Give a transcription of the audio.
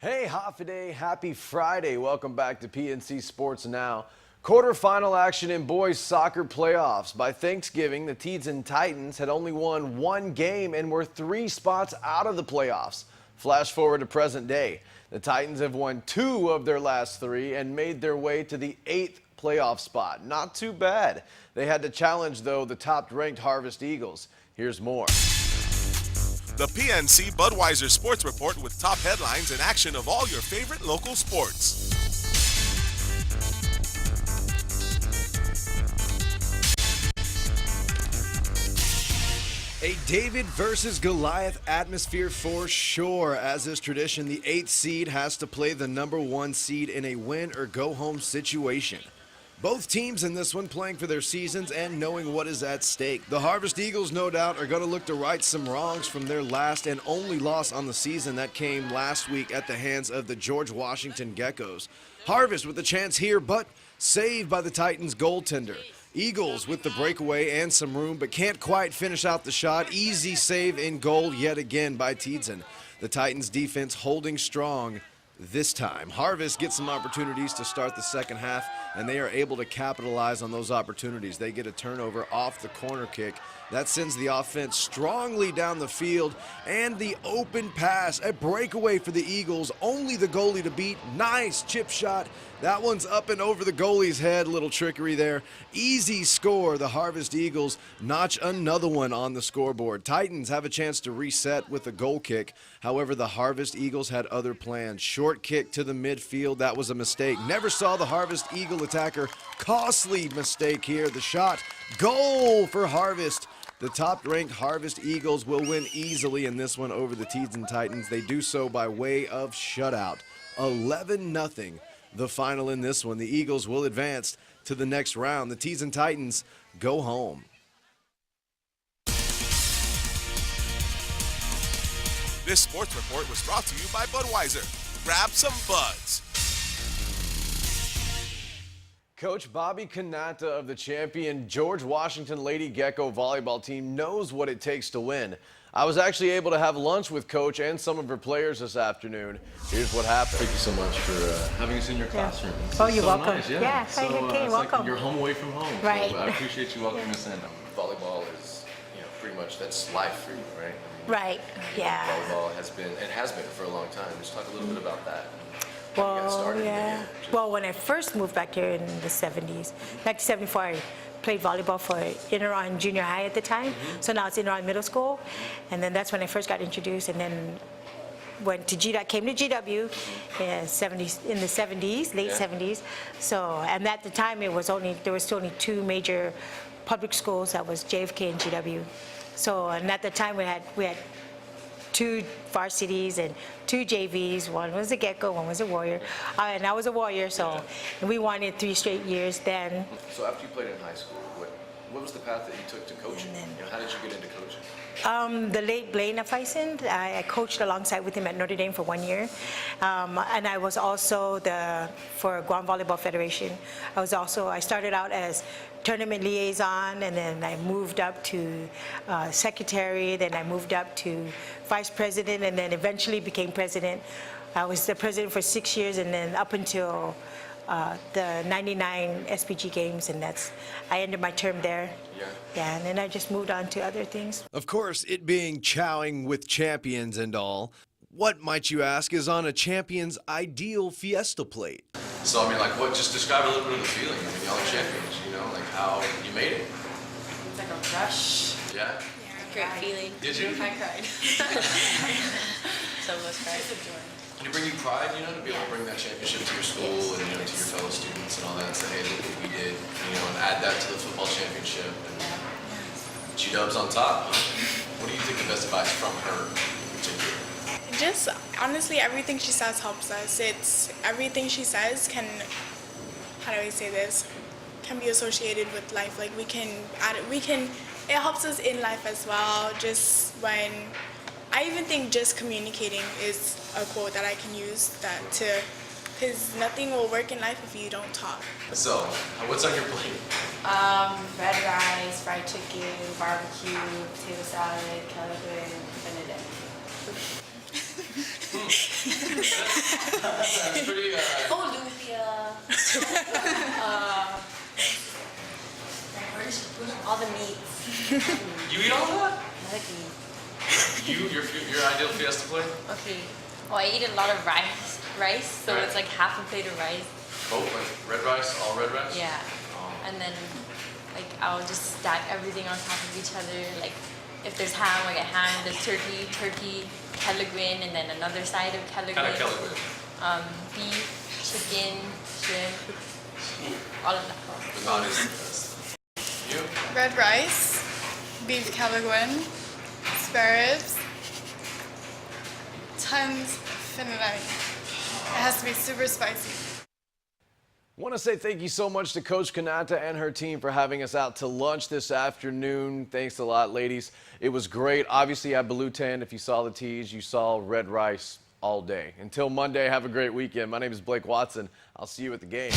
Hey, Hafiday, happy Friday. Welcome back to PNC Sports Now. Quarterfinal action in boys soccer playoffs. By Thanksgiving, the Teeds and Titans had only won one game and were 3 spots out of the playoffs. Flash forward to present day. The Titans have won 2 of their last 3 and made their way to the 8th playoff spot. Not too bad. They had to challenge, though, the top-ranked Harvest Eagles. Here's more. The PNC Budweiser Sports Report with top headlines and action of all your favorite local sports. A David versus Goliath atmosphere for sure. As is tradition, the 8th seed has to play the number 1 seed in a win-or-go-home situation. Both teams in this one playing for their seasons and knowing what is at stake. The Harvest Eagles, no doubt, are going to look to right some wrongs from their last and only loss on the season that came last week at the hands of the George Washington Geckos. Harvest with a chance here, but saved by the Titans goaltender. Eagles with the breakaway and some room, but can't quite finish out the shot. Easy save in goal yet again by Teedson. The Titans defense holding strong this time. Harvest gets some opportunities to start the second half, and they are able to capitalize on those opportunities. They get a turnover off the corner kick. That sends the offense strongly down the field, and the open pass, a breakaway for the Eagles. Only the goalie to beat. Nice chip shot. That one's up and over the goalie's head. Little trickery there. Easy score. The Harvest Eagles notch another one on the scoreboard. Titans have a chance to reset with a goal kick. However, the Harvest Eagles had other plans. Short kick to the midfield. That was a mistake. Never saw the Harvest Eagle attacker. Costly mistake here. The shot. Goal for Harvest. The top-ranked Harvest Eagles will win easily in this one over the Teeds Titans. They do so by way of shutout. 11-0. The final in this one. The Eagles will advance to the next round. The Teeds Titans go home. This sports report was brought to you by Budweiser. Grab some buds. Coach Bobby Kanata of the champion George Washington Lady Gecko volleyball team knows what it takes to win. I was actually able to have lunch with Coach and some of her players this afternoon. Here's what happened. Thank you so much for having us in your classroom. Oh, you're so welcome. Nice. Yeah, so, okay, it's welcome. Like you're home away from home. Right. So I appreciate you welcoming us in. Volleyball is, pretty much that's life for you, right? Right, yeah. Volleyball has been for a long time. Just talk a little bit about that. Well, yeah. Well, when I first moved back here in the 70s, 1974, I played volleyball for Inaron Junior High at the time. So now it's Inaron Middle School. And then that's when I first got introduced, and then went to came to GW in the 70s, late 70s. So, and at the time there was still only 2 major public schools. That was JFK and GW. So, and at the time we had 2 varsities and 2 JVs. One was a Gecko, one was a Warrior, and I was a Warrior. So, and we won it 3 straight years then. So after you played in high school, what was the path that you took to coaching? How did you get into coaching? The late Blaine Afeisen, I coached alongside with him at Notre Dame for 1 year, and I was also for Guam Volleyball Federation. I started out as tournament liaison, and then I moved up to secretary, then I moved up to vice president, and then eventually became president. I was the president for 6 years, and then up until the 99 SPG games, and I ended my term there. Yeah, and then I just moved on to other things. Of course, it being chowing with champions and all, what, might you ask, is on a champion's ideal fiesta plate? So just describe a little bit of the feeling. Y'all are champions, like how you made it. It's like a rush. Yeah? Great feeling. Did you? I cried. Some of us cried. Did it bring you pride, to be able to bring that championship to your school and, to your fellow students and all that, and say, hey, look what we did, and add that to the football championship. And G-Dub's on top. What do you think the best advice from her in particular? Just, honestly, everything she says helps us. Everything she says can, how do I say this, can be associated with life. Like, we can add it, it helps us in life as well. Just when, I even think just communicating is a quote that I can use because nothing will work in life if you don't talk. So, what's on your plate? Red rice, fried chicken, barbecue, potato salad, kelly and Benedict. It's pretty. Oh, lumpia. All the meats. You eat all of that? I like meat. Your ideal fiesta plate? Okay. Well, I eat a lot of rice, so Right. it's like half a plate of rice. Oh, like red rice, all red rice? Yeah. Oh. And then, like, I'll just stack everything on top of each other. Like, if there's ham, I get ham. There's turkey, kelaguen, and then another side of kelaguen. Kind of kelaguen. Beef, chicken, shrimp, all of that. But not is the best. You? Red rice, beef kelaguen, spare ribs, tons of finale. It has to be super spicy. Want to say thank you so much to Coach Kanata and her team for having us out to lunch this afternoon. Thanks a lot, ladies. It was great. Obviously, at Balutan, if you saw the teas, you saw red rice all day. Until Monday, have a great weekend. My name is Blake Watson. I'll see you at the game.